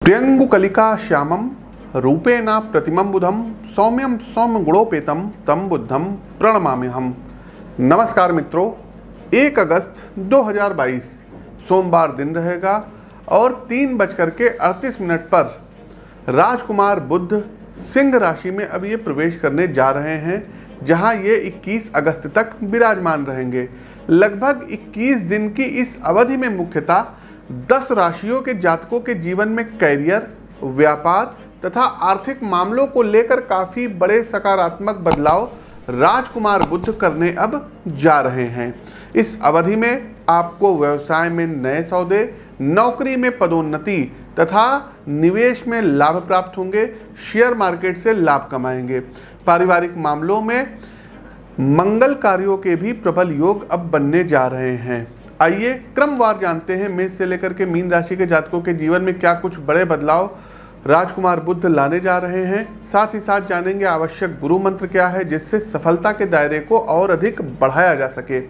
प्रियंगुकलिका श्यामम रूपेण प्रतिमं बुधम सौम्यम सौम्य गुणोपेतम तम बुद्धम प्रणमाम्यहम। नमस्कार मित्रों, 1 अगस्त 2022 सोमवार दिन रहेगा और 3:38 पर राजकुमार बुध सिंह राशि में अब ये प्रवेश करने जा रहे हैं, जहां ये 21 अगस्त तक विराजमान रहेंगे। लगभग 21 दिन की इस अवधि में मुख्यतः 10 राशियों के जातकों के जीवन में कैरियर, व्यापार तथा आर्थिक मामलों को लेकर काफ़ी बड़े सकारात्मक बदलाव राजकुमार बुध करने अब जा रहे हैं। इस अवधि में आपको व्यवसाय में नए सौदे, नौकरी में पदोन्नति तथा निवेश में लाभ प्राप्त होंगे। शेयर मार्केट से लाभ कमाएंगे। पारिवारिक मामलों में मंगल कार्यों के भी प्रबल योग अब बनने जा रहे हैं। आइए क्रमवार जानते हैं मेष से लेकर के मीन राशि के जातकों के जीवन में क्या कुछ बड़े बदलाव राजकुमार बुध लाने जा रहे हैं। साथ ही साथ जानेंगे आवश्यक गुरु मंत्र क्या है, जिससे सफलता के दायरे को और अधिक बढ़ाया जा सके।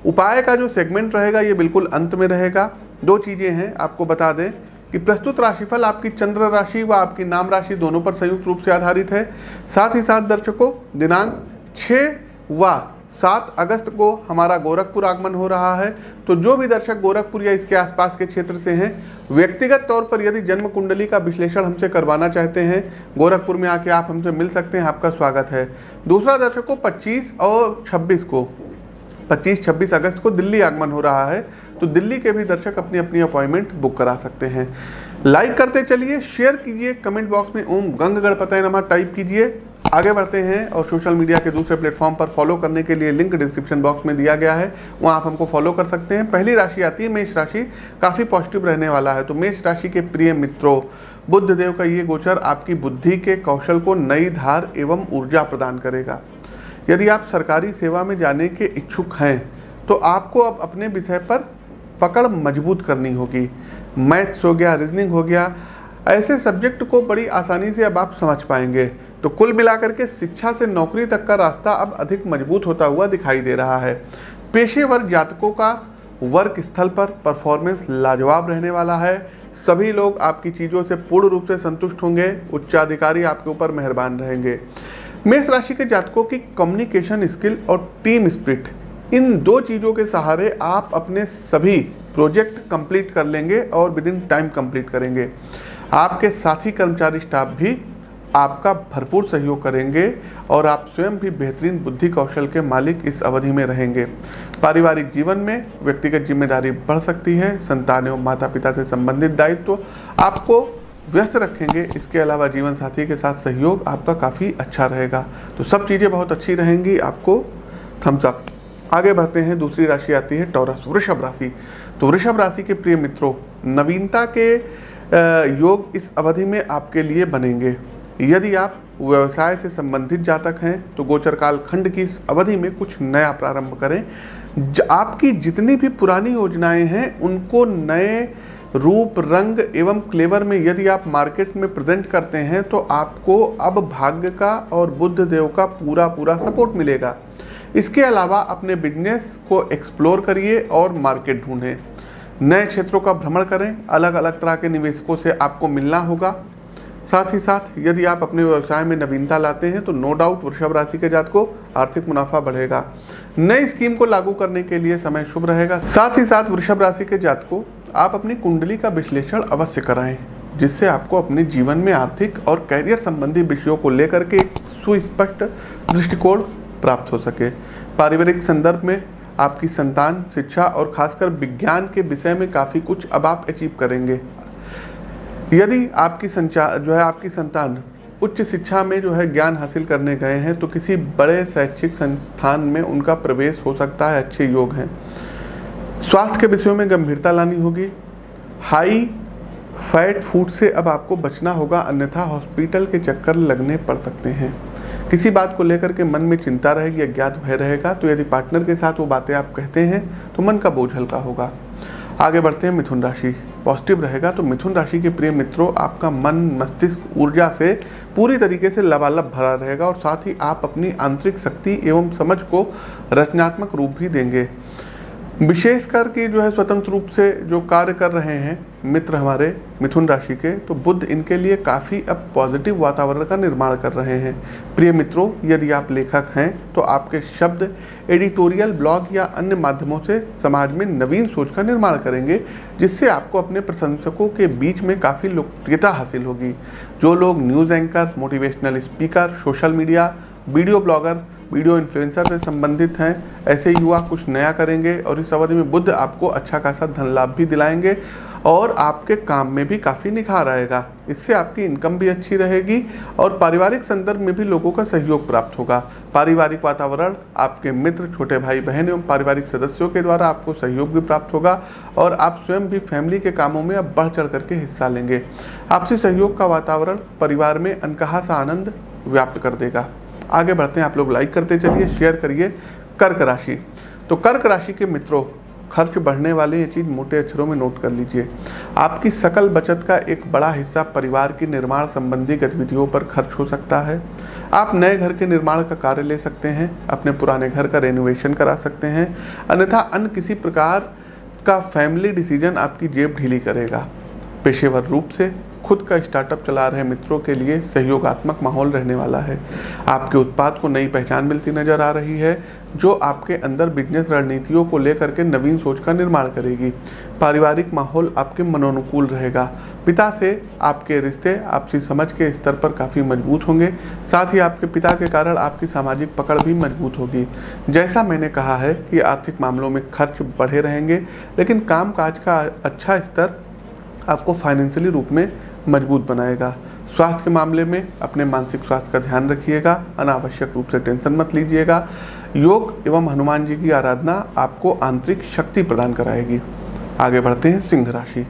उपाय का जो सेगमेंट रहेगा ये बिल्कुल अंत में रहेगा। 2 चीज़ें हैं, आपको बता दें कि प्रस्तुत राशिफल आपकी चंद्र राशि व आपकी नाम राशि दोनों पर संयुक्त रूप से आधारित है। साथ ही साथ दर्शकों, दिनांक 6 व 7 अगस्त को हमारा गोरखपुर आगमन हो रहा है। तो जो भी दर्शक गोरखपुर या इसके आसपास के क्षेत्र से हैं, व्यक्तिगत तौर पर यदि जन्म कुंडली का विश्लेषण हमसे करवाना चाहते हैं, गोरखपुर में आके आप हमसे मिल सकते हैं। आपका स्वागत है। दूसरा दर्शकों, 25 और 26 अगस्त को दिल्ली आगमन हो रहा है। तो दिल्ली के भी दर्शक अपनी अपनी अपॉइंटमेंट बुक करा सकते हैं। लाइक करते चलिए, शेयर कीजिए, कमेंट बॉक्स में ओम गंग गणपतये नमः टाइप कीजिए। आगे बढ़ते हैं और सोशल मीडिया के दूसरे प्लेटफॉर्म पर फॉलो करने के लिए लिंक डिस्क्रिप्शन बॉक्स में दिया गया है, वहाँ आप हमको फॉलो कर सकते हैं। पहली राशि आती है मेष राशि। काफ़ी पॉजिटिव रहने वाला है। तो मेष राशि के प्रिय मित्रों, बुध देव का ये गोचर आपकी बुद्धि के कौशल को नई धार एवं ऊर्जा प्रदान करेगा। यदि आप सरकारी सेवा में जाने के इच्छुक हैं तो आपको अब अपने विषय पर पकड़ मजबूत करनी होगी। मैथ्स हो गया, रीजनिंग हो गया, ऐसे सब्जेक्ट को बड़ी आसानी से अब आप समझ पाएंगे। तो कुल मिलाकर के शिक्षा से नौकरी तक का रास्ता अब अधिक मजबूत होता हुआ दिखाई दे रहा है। पेशेवर जातकों का वर्क स्थल पर परफॉर्मेंस लाजवाब रहने वाला है। सभी लोग आपकी चीज़ों से पूर्ण रूप से संतुष्ट होंगे। उच्चाधिकारी आपके ऊपर मेहरबान रहेंगे। मेष राशि के जातकों की कम्युनिकेशन स्किल और टीम स्पिरिट, इन 2 चीज़ों के सहारे आप अपने सभी प्रोजेक्ट कंप्लीट कर लेंगे और विद इन टाइम कंप्लीट करेंगे। आपके साथी कर्मचारी स्टाफ भी आपका भरपूर सहयोग करेंगे और आप स्वयं भी बेहतरीन बुद्धि कौशल के मालिक इस अवधि में रहेंगे। पारिवारिक जीवन में व्यक्तिगत जिम्मेदारी बढ़ सकती है। संतान एवं माता पिता से संबंधित दायित्व आपको व्यस्त रखेंगे। इसके अलावा जीवन साथी के साथ सहयोग आपका काफ़ी अच्छा रहेगा। तो सब चीज़ें बहुत अच्छी रहेंगी। आपको थम्स अप। आगे बढ़ते हैं। दूसरी राशि आती है टॉरस, वृषभ राशि। तो वृषभ राशि के प्रिय मित्रों, नवीनता के योग इस अवधि में आपके लिए बनेंगे। यदि आप व्यवसाय से संबंधित जातक हैं तो गोचर काल खंड की इस अवधि में कुछ नया प्रारंभ करें। आपकी जितनी भी पुरानी योजनाएं हैं उनको नए रूप, रंग एवं क्लेवर में यदि आप मार्केट में प्रेजेंट करते हैं तो आपको अब भाग्य का और बुध देव का पूरा सपोर्ट मिलेगा। इसके अलावा अपने बिजनेस को एक्सप्लोर करिए और मार्केट ढूंढें। नए क्षेत्रों का भ्रमण करें। अलग अलग तरह के निवेशकों से आपको मिलना होगा। साथ ही साथ यदि आप अपने व्यवसाय में नवीनता लाते हैं तो नो डाउट वृषभ राशि के जातकों आर्थिक मुनाफा बढ़ेगा। नई स्कीम को लागू करने के लिए समय शुभ रहेगा। साथ ही साथ वृषभ राशि के जातकों, आप अपनी कुंडली का विश्लेषण अवश्य कराएं, जिससे आपको अपने जीवन में आर्थिक और कैरियर संबंधी विषयों को लेकर के एक सुस्पष्ट दृष्टिकोण प्राप्त हो सके। पारिवारिक संदर्भ में आपकी संतान, शिक्षा और खासकर विज्ञान के विषय में काफ़ी कुछ अब आप अचीव करेंगे। यदि आपकी आपकी संतान उच्च शिक्षा में ज्ञान हासिल करने गए हैं तो किसी बड़े शैक्षिक संस्थान में उनका प्रवेश हो सकता है। अच्छे योग हैं। स्वास्थ्य के विषयों में गंभीरता लानी होगी। हाई फैट फूड से अब आपको बचना होगा, अन्यथा हॉस्पिटल के चक्कर लगने पड़ सकते हैं। किसी बात को लेकर के मन में चिंता रहेगी, अज्ञात भय रहेगा। तो यदि पार्टनर के साथ वो बातें आप कहते हैं तो मन का बोझ हल्का होगा। आगे बढ़ते हैं। मिथुन राशि पॉजिटिव रहेगा। तो मिथुन राशि के प्रिय मित्रों, आपका मन, मस्तिष्क ऊर्जा से पूरी तरीके से लबालब भरा रहेगा और साथ ही आप अपनी आंतरिक शक्ति एवं समझ को रचनात्मक रूप भी देंगे। विशेषकर कि जो है स्वतंत्र रूप से जो कार्य कर रहे हैं मित्र हमारे मिथुन राशि के, तो बुध इनके लिए काफ़ी अब पॉजिटिव वातावरण का निर्माण कर रहे हैं। प्रिय मित्रों, यदि आप लेखक हैं तो आपके शब्द एडिटोरियल, ब्लॉग या अन्य माध्यमों से समाज में नवीन सोच का निर्माण करेंगे, जिससे आपको अपने प्रशंसकों के बीच में काफ़ी लोकप्रियता हासिल होगी। जो लोग news anchor, motivational speaker, social media, video blogger, video influencer से संबंधित हैं, ऐसे युवा कुछ नया करेंगे और इस अवधि में बुध आपको अच्छा खासा धन लाभ भी दिलाएंगे और आपके काम में भी काफ़ी निखार आएगा। इससे आपकी इनकम भी अच्छी रहेगी और पारिवारिक संदर्भ में भी लोगों का सहयोग प्राप्त होगा। पारिवारिक वातावरण, आपके मित्र, छोटे भाई बहन एवं पारिवारिक सदस्यों के द्वारा आपको सहयोग भी प्राप्त होगा और आप स्वयं भी फैमिली के कामों में अब बढ़ चढ़ करके हिस्सा लेंगे। आपसी सहयोग का वातावरण परिवार में अनकहा सा आनंद व्याप्त कर देगा। आगे बढ़ते हैं, आप लोग लाइक करते चलिए, शेयर करिए। कर्क राशि, तो कर्क राशि के मित्रों, खर्च बढ़ने वाले ये चीज़ मोटे अक्षरों में नोट कर लीजिए। आपकी सकल बचत का एक बड़ा हिस्सा परिवार की निर्माण संबंधी गतिविधियों पर खर्च हो सकता है। आप नए घर के निर्माण का कार्य ले सकते हैं, अपने पुराने घर का रेनोवेशन करा सकते हैं, अन्यथा अन्य किसी प्रकार का फैमिली डिसीजन आपकी जेब ढीली करेगा। पेशेवर रूप से खुद का स्टार्टअप चला रहे मित्रों के लिए सहयोगात्मक माहौल रहने वाला है। आपके उत्पाद को नई पहचान मिलती नजर आ रही है, जो आपके अंदर बिजनेस रणनीतियों को लेकर के नवीन सोच का निर्माण करेगी। पारिवारिक माहौल आपके मनोनुकूल रहेगा। पिता से आपके रिश्ते आपसी समझ के स्तर पर काफ़ी मजबूत होंगे। साथ ही आपके पिता के कारण आपकी सामाजिक पकड़ भी मजबूत होगी। जैसा मैंने कहा है कि आर्थिक मामलों में खर्च बढ़े रहेंगे, लेकिन कामकाज का अच्छा स्तर आपको फाइनेंशियली रूप में मजबूत बनाएगा। स्वास्थ्य के मामले में अपने मानसिक स्वास्थ्य का ध्यान रखिएगा, अनावश्यक रूप से टेंशन मत लीजिएगा। योग एवं हनुमान जी की आराधना आपको आंतरिक शक्ति प्रदान कराएगी। आगे बढ़ते हैं, सिंह राशि।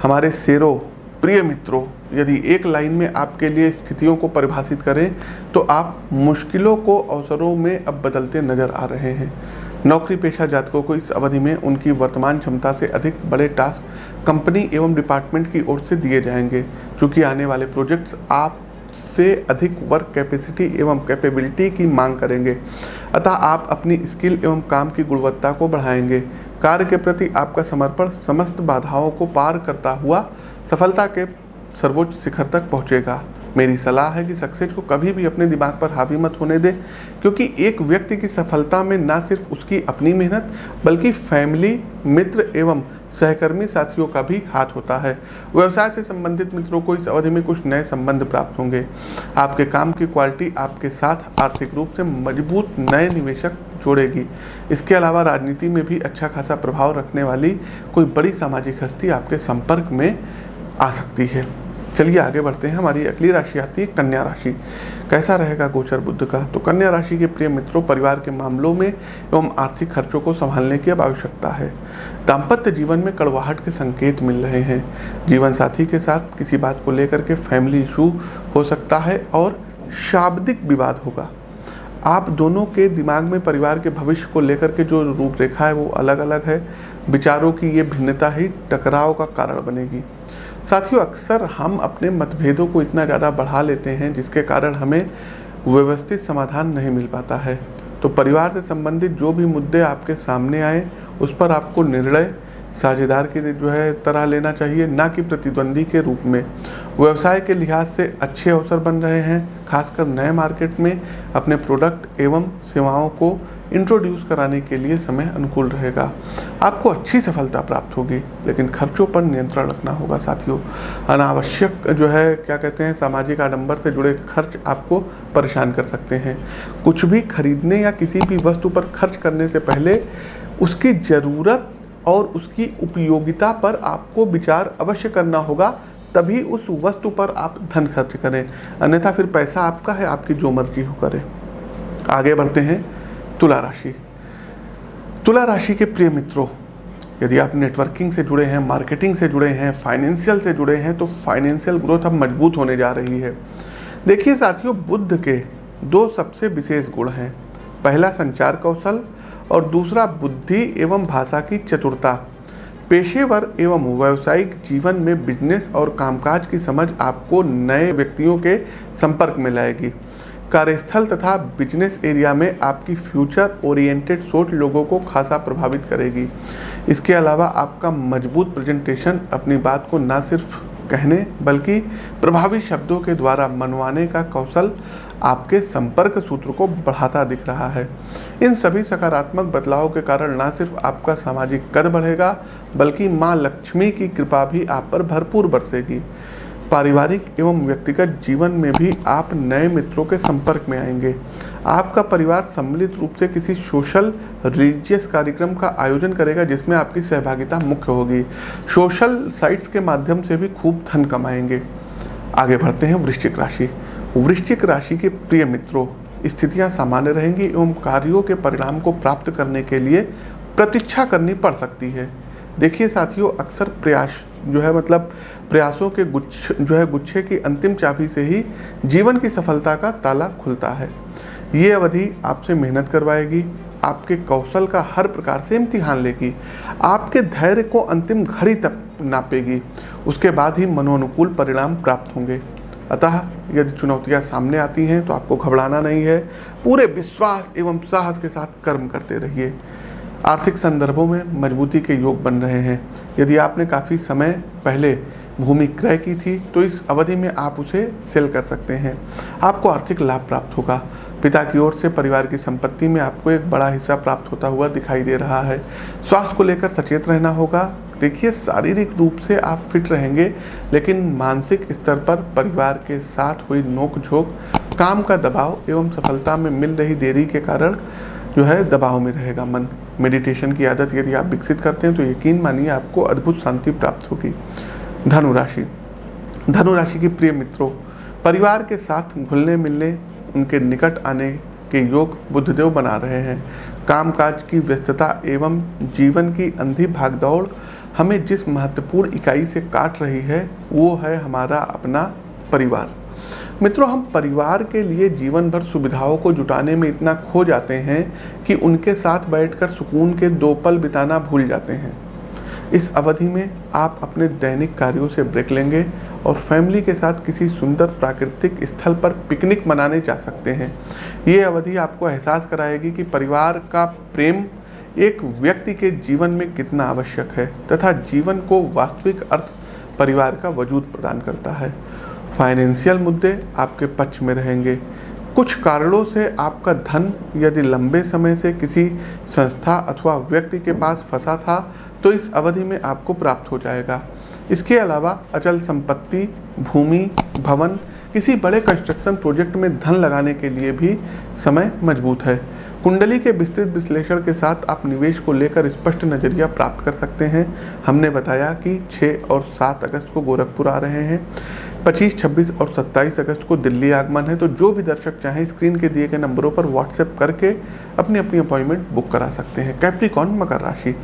हमारे शेरों, प्रिय मित्रों, यदि एक लाइन में आपके लिए स्थितियों को परिभाषित करें तो आप मुश्किलों को अवसरों में अब बदलते नजर आ रहे हैं। नौकरी पेशा जातकों को इस अवधि में उनकी वर्तमान क्षमता से अधिक बड़े टास्क कंपनी एवं डिपार्टमेंट की ओर से दिए जाएंगे। चूँकि आने वाले प्रोजेक्ट्स आपसे अधिक वर्क कैपेसिटी एवं कैपेबिलिटी की मांग करेंगे, अतः आप अपनी स्किल एवं काम की गुणवत्ता को बढ़ाएंगे। कार्य के प्रति आपका समर्पण समस्त बाधाओं को पार करता हुआ सफलता के सर्वोच्च शिखर तक पहुँचेगा। मेरी सलाह है कि सक्सेस को कभी भी अपने दिमाग पर हावी मत होने दें, क्योंकि एक व्यक्ति की सफलता में न सिर्फ उसकी अपनी मेहनत बल्कि फैमिली, मित्र एवं सहकर्मी साथियों का भी हाथ होता है। व्यवसाय से संबंधित मित्रों को इस अवधि में कुछ नए संबंध प्राप्त होंगे। आपके काम की क्वालिटी आपके साथ आर्थिक रूप से मजबूत नए निवेशक जोड़ेगी। इसके अलावा राजनीति में भी अच्छा खासा प्रभाव रखने वाली कोई बड़ी सामाजिक हस्ती आपके संपर्क में आ सकती है। चलिए आगे बढ़ते हैं। हमारी अगली राशि आती है कन्या राशि। कैसा रहेगा गोचर बुध का? तो कन्या राशि के प्रिय मित्रों, परिवार के मामलों में एवं आर्थिक खर्चों को संभालने की अब आवश्यकता है। दाम्पत्य जीवन में कड़वाहट के संकेत मिल रहे हैं। जीवन साथी के साथ किसी बात को लेकर के फैमिली इशू हो सकता है और शाब्दिक विवाद होगा। आप दोनों के दिमाग में परिवार के भविष्य को लेकर के जो रूपरेखा है वो अलग अलग है। विचारों की ये भिन्नता ही टकराव का कारण बनेगी। साथियों, अक्सर हम अपने मतभेदों को इतना ज़्यादा बढ़ा लेते हैं जिसके कारण हमें व्यवस्थित समाधान नहीं मिल पाता है। तो परिवार से संबंधित जो भी मुद्दे आपके सामने आए उस पर आपको निर्णय साझेदार की तरह लेना चाहिए, ना कि प्रतिद्वंदी के रूप में। व्यवसाय के लिहाज से अच्छे अवसर बन रहे हैं, खासकर नए मार्केट में अपने प्रोडक्ट एवं सेवाओं को इंट्रोड्यूस कराने के लिए समय अनुकूल रहेगा। आपको अच्छी सफलता प्राप्त होगी, लेकिन खर्चों पर नियंत्रण रखना होगा। साथियों, अनावश्यक सामाजिक आडंबर से जुड़े खर्च आपको परेशान कर सकते हैं। कुछ भी खरीदने या किसी भी वस्तु पर खर्च करने से पहले उसकी ज़रूरत और उसकी उपयोगिता पर आपको विचार अवश्य करना होगा, तभी उस वस्तु पर आप धन खर्च करें, अन्यथा फिर पैसा आपका है, आपकी जो मर्जी हो करें। आगे बढ़ते हैं, तुला राशि। तुला राशि के प्रिय मित्रों, यदि आप नेटवर्किंग से जुड़े हैं, मार्केटिंग से जुड़े हैं, फाइनेंशियल से जुड़े हैं, तो फाइनेंशियल ग्रोथ अब मजबूत होने जा रही है। देखिए साथियों, बुध के दो सबसे विशेष गुण हैं। पहला संचार कौशल और दूसरा बुद्धि एवं भाषा की चतुरता। पेशेवर एवं व्यावसायिक जीवन में बिजनेस और कामकाज की समझ आपको नए व्यक्तियों के संपर्क में लाएगी। कार्यस्थल तथा बिजनेस एरिया में आपकी फ्यूचर ओरिएंटेड सोच लोगों को खासा प्रभावित करेगी। इसके अलावा आपका मजबूत प्रेजेंटेशन अपनी बात को न सिर्फ कहने बल्कि प्रभावी शब्दों के द्वारा मनवाने का कौशल आपके संपर्क सूत्र को बढ़ाता दिख रहा है। इन सभी सकारात्मक बदलावों के कारण न सिर्फ आपका सामाजिक कद बढ़ेगा बल्कि माँ लक्ष्मी की कृपा भी आप पर भरपूर बरसेगी। पारिवारिक एवं व्यक्तिगत जीवन में भी आप नए मित्रों के संपर्क में आएंगे। आपका परिवार सम्मिलित रूप से किसी सोशल रिलीजियस कार्यक्रम का आयोजन करेगा जिसमें आपकी सहभागिता मुख्य होगी। सोशल साइट्स के माध्यम से भी खूब धन कमाएंगे। आगे बढ़ते हैं वृश्चिक राशि। वृश्चिक राशि के प्रिय मित्रों, स्थितियां सामान्य रहेंगी एवं कार्यों के परिणाम को प्राप्त करने के लिए प्रतीक्षा करनी पड़ सकती है। देखिए साथियों, अक्सर प्रयासों के गुच्छे की अंतिम चाबी से ही जीवन की सफलता का ताला खुलता है। ये अवधि आपसे मेहनत करवाएगी, आपके कौशल का हर प्रकार से इम्तिहान लेगी, आपके धैर्य को अंतिम घड़ी तक नापेगी। उसके बाद ही मनोनुकूल परिणाम प्राप्त होंगे। अतः यदि चुनौतियां सामने आती हैं तो आपको घबराना नहीं है, पूरे विश्वास एवं साहस के साथ कर्म करते रहिए। आर्थिक संदर्भों में मजबूती के योग बन रहे हैं। यदि आपने काफ़ी समय पहले भूमि क्रय की थी तो इस अवधि में आप उसे सेल कर सकते हैं। आपको आर्थिक लाभ प्राप्त होगा। पिता की ओर से परिवार की संपत्ति में आपको एक बड़ा हिस्सा प्राप्त होता हुआ दिखाई दे रहा है। स्वास्थ्य को लेकर सचेत रहना होगा। देखिए, शारीरिक रूप से आप फिट रहेंगे लेकिन मानसिक स्तर पर परिवार के साथ हुई नोकझोंक, काम का दबाव एवं सफलता में मिल रही देरी के कारण दबाव में रहेगा मन। मेडिटेशन की आदत यदि आप विकसित करते हैं तो यकीन मानिए आपको अद्भुत शांति प्राप्त होगी। धनु राशि के प्रिय मित्रों, परिवार के साथ घुलने मिलने, उनके निकट आने के योग बुद्धदेव बना रहे हैं। कामकाज की व्यस्तता एवं जीवन की अंधी भागदौड़ हमें जिस महत्वपूर्ण इकाई से काट रही है वो है हमारा अपना परिवार। मित्रों, हम परिवार के लिए जीवन भर सुविधाओं को जुटाने में इतना खो जाते हैं कि उनके साथ बैठकर सुकून के 2 पल बिताना भूल जाते हैं। इस अवधि में आप अपने दैनिक कार्यों से ब्रेक लेंगे और फैमिली के साथ किसी सुंदर प्राकृतिक स्थल पर पिकनिक मनाने जा सकते हैं। ये अवधि आपको एहसास कराएगी कि परिवार का प्रेम एक व्यक्ति के जीवन में कितना आवश्यक है तथा जीवन को वास्तविक अर्थ परिवार का वजूद प्रदान करता है। फाइनेंशियल मुद्दे आपके पक्ष में रहेंगे। कुछ कारणों से आपका धन यदि लंबे समय से किसी संस्था अथवा व्यक्ति के पास फंसा था तो इस अवधि में आपको प्राप्त हो जाएगा। इसके अलावा अचल संपत्ति, भूमि, भवन, किसी बड़े कंस्ट्रक्शन प्रोजेक्ट में धन लगाने के लिए भी समय मजबूत है। कुंडली के विस्तृत विश्लेषण के साथ आप निवेश को लेकर स्पष्ट नजरिया प्राप्त कर सकते हैं। हमने बताया कि 6 और 7 अगस्त को गोरखपुर आ रहे हैं। 25, 26 और 27 अगस्त को दिल्ली आगमन है। तो जो भी दर्शक चाहें स्क्रीन के दिए गए नंबरों पर व्हाट्सएप करके अपनी अपॉइंटमेंट बुक करा सकते हैं। कैप्रिकॉर्न, मकर राशि।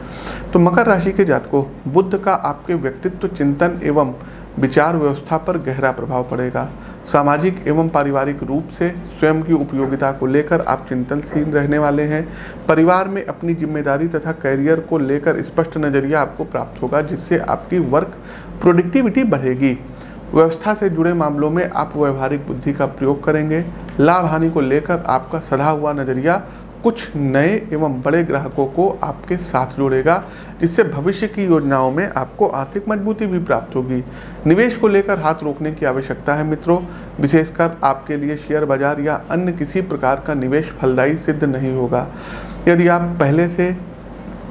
तो मकर राशि के जातकों, बुध का आपके व्यक्तित्व, चिंतन एवं विचार व्यवस्था पर गहरा प्रभाव पड़ेगा। सामाजिक एवं पारिवारिक रूप से स्वयं की उपयोगिता को लेकर आप चिंतनशील रहने वाले हैं। परिवार में अपनी जिम्मेदारी तथा करियर को लेकर स्पष्ट नजरिया आपको प्राप्त होगा जिससे आपकी वर्क प्रोडक्टिविटी बढ़ेगी। व्यवस्था से जुड़े मामलों में आप व्यवहारिक बुद्धि का प्रयोग करेंगे। लाभ हानि को लेकर आपका सधा हुआ नजरिया कुछ नए एवं बड़े ग्राहकों को आपके साथ जोड़ेगा जिससे भविष्य की योजनाओं में आपको आर्थिक मजबूती भी प्राप्त होगी। निवेश को लेकर हाथ रोकने की आवश्यकता है मित्रों। विशेषकर आपके लिए शेयर बाजार या अन्य किसी प्रकार का निवेश फलदायी सिद्ध नहीं होगा। यदि आप पहले से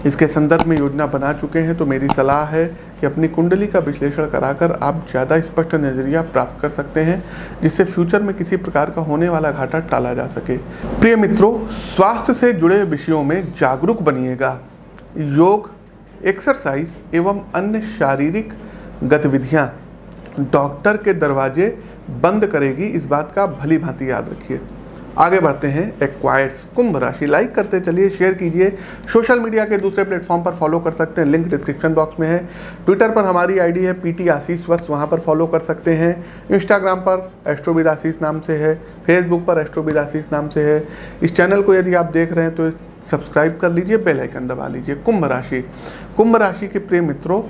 इसके संदर्भ में योजना बना चुके हैं तो मेरी सलाह है कि अपनी कुंडली का विश्लेषण कराकर आप ज़्यादा स्पष्ट नजरिया प्राप्त कर सकते हैं जिससे फ्यूचर में किसी प्रकार का होने वाला घाटा टाला जा सके। प्रिय मित्रों, स्वास्थ्य से जुड़े विषयों में जागरूक बनिएगा। योग, एक्सरसाइज एवं अन्य शारीरिक गतिविधियां डॉक्टर के दरवाजे बंद करेगी, इस बात का भली भांति याद रखिए। आगे बढ़ते हैं एक्वायर्स, कुंभ राशि। लाइक करते चलिए, शेयर कीजिए। सोशल मीडिया के दूसरे प्लेटफॉर्म पर फॉलो कर सकते हैं, लिंक डिस्क्रिप्शन बॉक्स में है। ट्विटर पर हमारी आईडी है PT आशीष वत्स, वहाँ पर फॉलो कर सकते हैं। इंस्टाग्राम पर एस्ट्रोविद आशीष नाम से है। फेसबुक पर एस्ट्रोविद आशीष नाम से है। इस चैनल को यदि आप देख रहे हैं तो सब्सक्राइब कर लीजिए, बेल आइकन दबा लीजिए। कुंभ राशि के प्रिय मित्रों,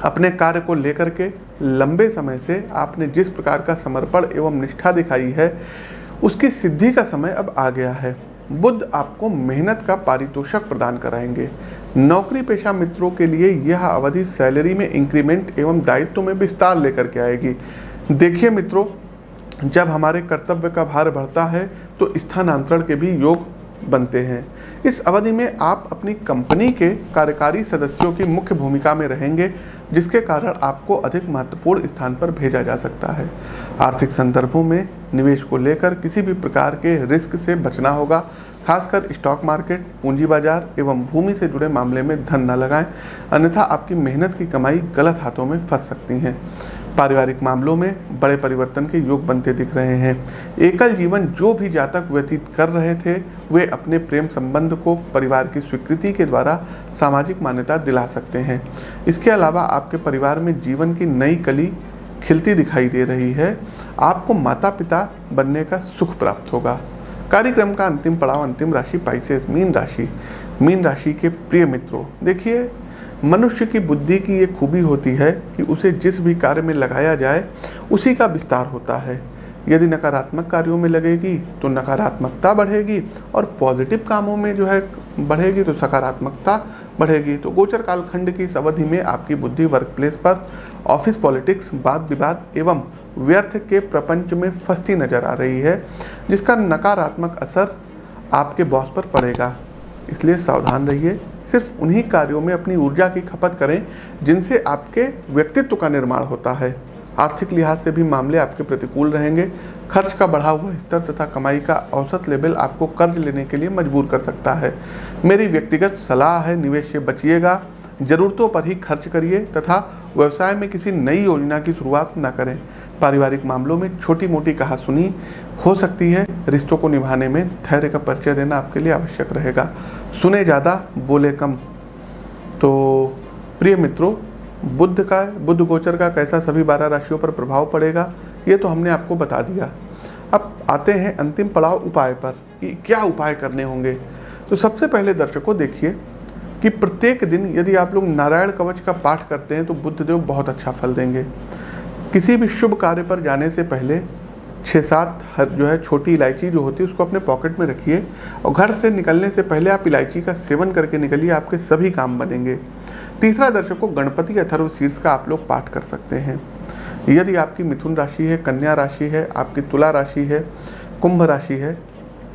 अपने कार्य को लेकर के लंबे समय से आपने जिस प्रकार का समर्पण एवं निष्ठा दिखाई है उसकी सिद्धि का समय अब आ गया है। बुध आपको मेहनत का पारितोषिक प्रदान कराएंगे। नौकरी पेशा मित्रों के लिए यह अवधि सैलरी में इंक्रीमेंट एवं दायित्व में विस्तार लेकर के आएगी। देखिए मित्रों, जब हमारे कर्तव्य का भार बढ़ता है तो स्थानांतरण के भी योग बनते हैं। इस अवधि में आप अपनी कंपनी के कार्यकारी सदस्यों की मुख्य भूमिका में रहेंगे, जिसके कारण आपको अधिक महत्वपूर्ण स्थान पर भेजा जा सकता है। आर्थिक संदर्भों में निवेश को लेकर किसी भी प्रकार के रिस्क से बचना होगा। खासकर स्टॉक मार्केट, पूंजी बाजार एवं भूमि से जुड़े मामले में धन न लगाएं, अन्यथा आपकी मेहनत की कमाई गलत हाथों में फंस सकती हैं। पारिवारिक मामलों में बड़े परिवर्तन के योग बनते दिख रहे हैं। एकल जीवन जो भी जातक व्यतीत कर रहे थे, वे अपने प्रेम संबंध को परिवार की स्वीकृति के द्वारा सामाजिक मान्यता दिला सकते हैं। इसके अलावा आपके परिवार में जीवन की नई कली खिलती दिखाई दे रही है। आपको माता पिता बनने का सुख प्राप्त होगा। कार्यक्रम का अंतिम पड़ाव, अंतिम राशि पाइसेस, मीन राशि। मीन राशि के प्रिय मित्रों, देखिए, मनुष्य की बुद्धि की ये खूबी होती है कि उसे जिस भी कार्य में लगाया जाए उसी का विस्तार होता है। यदि नकारात्मक कार्यों में लगेगी तो नकारात्मकता बढ़ेगी, और पॉजिटिव कामों में जो है बढ़ेगी तो सकारात्मकता बढ़ेगी। तो गोचर कालखंड की इस अवधि में आपकी बुद्धि वर्क प्लेस पर, ऑफिस पॉलिटिक्स, वाद विवाद एवं व्यर्थ के प्रपंच में फंसती नजर आ रही है, जिसका नकारात्मक असर आपके बॉस पर पड़ेगा। इसलिए सावधान रहिए। सिर्फ उन्हीं कार्यों में अपनी ऊर्जा की खपत करें जिनसे आपके व्यक्तित्व का निर्माण होता है। आर्थिक लिहाज से भी मामले आपके प्रतिकूल रहेंगे। खर्च का बढ़ा हुआ स्तर तथा कमाई का औसत लेवल आपको कर्ज लेने के लिए मजबूर कर सकता है। मेरी व्यक्तिगत सलाह है, निवेश से बचिएगा, जरूरतों पर ही खर्च करिए तथा व्यवसाय में किसी नई योजना की शुरुआत न करें। पारिवारिक मामलों में छोटी मोटी कहासुनी हो सकती है। रिश्तों को निभाने में धैर्य का परिचय देना आपके लिए आवश्यक रहेगा। सुने ज़्यादा, बोले कम। तो प्रिय मित्रों, बुध गोचर का कैसा सभी 12 राशियों पर प्रभाव पड़ेगा, ये तो हमने आपको बता दिया। अब आते हैं अंतिम पड़ाव, उपाय पर कि क्या उपाय करने होंगे। तो सबसे पहले दर्शकों, देखिए कि प्रत्येक दिन यदि आप लोग नारायण कवच का पाठ करते हैं तो बुधदेव बहुत अच्छा फल देंगे। किसी भी शुभ कार्य पर जाने से पहले 6-7 जो है छोटी इलायची जो होती है उसको अपने पॉकेट में रखिए, और घर से निकलने से पहले आप इलायची का सेवन करके निकलिए, आपके सभी काम बनेंगे। तीसरा दर्शकों, गणपति अथर्व शीर्ष का आप लोग पाठ कर सकते हैं। यदि आपकी मिथुन राशि है, कन्या राशि है, आपकी तुला राशि है, कुंभ राशि है,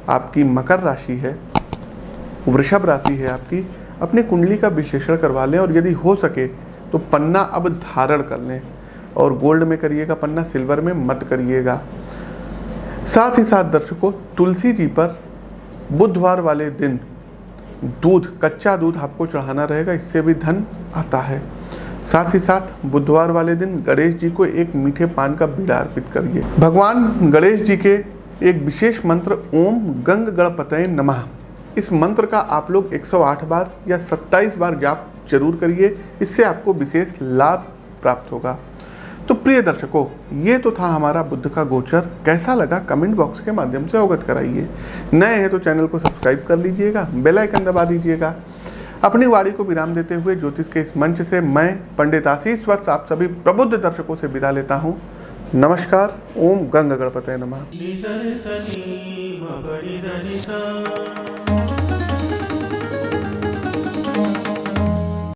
आपकी मकर राशि है, वृषभ राशि है आपकी, अपनी कुंडली का विश्लेषण करवा लें, और यदि हो सके तो पन्ना अब धारण कर लें, और गोल्ड में करिएगा पन्ना, सिल्वर में मत करिएगा। साथ ही साथ दर्शकों, तुलसी जी पर बुधवार वाले दिन दूध, कच्चा दूध आपको चढ़ाना रहेगा, इससे भी धन आता है। साथ ही साथ बुधवार वाले दिन गणेश जी को एक मीठे पान का बीड़ा अर्पित करिए। भगवान गणेश जी के एक विशेष मंत्र ओम गंग गणपतये नमः, इस मंत्र का आप लोग 108 बार या 27 बार जाप जरूर करिए, इससे आपको विशेष लाभ प्राप्त होगा। तो प्रिय दर्शकों, ये तो था हमारा बुध का गोचर। कैसा लगा कमेंट बॉक्स के माध्यम से अवगत कराइए। नए हैं तो चैनल को सब्सक्राइब कर लीजिएगा, बेल आइकन दबा दीजिएगा। अपनी वाणी को विराम देते हुए ज्योतिष के इस मंच से मैं पंडित आशीष वत्स आप सभी प्रबुद्ध दर्शकों से विदा लेता हूँ। नमस्कार। ओम गंग गणपतये नमः।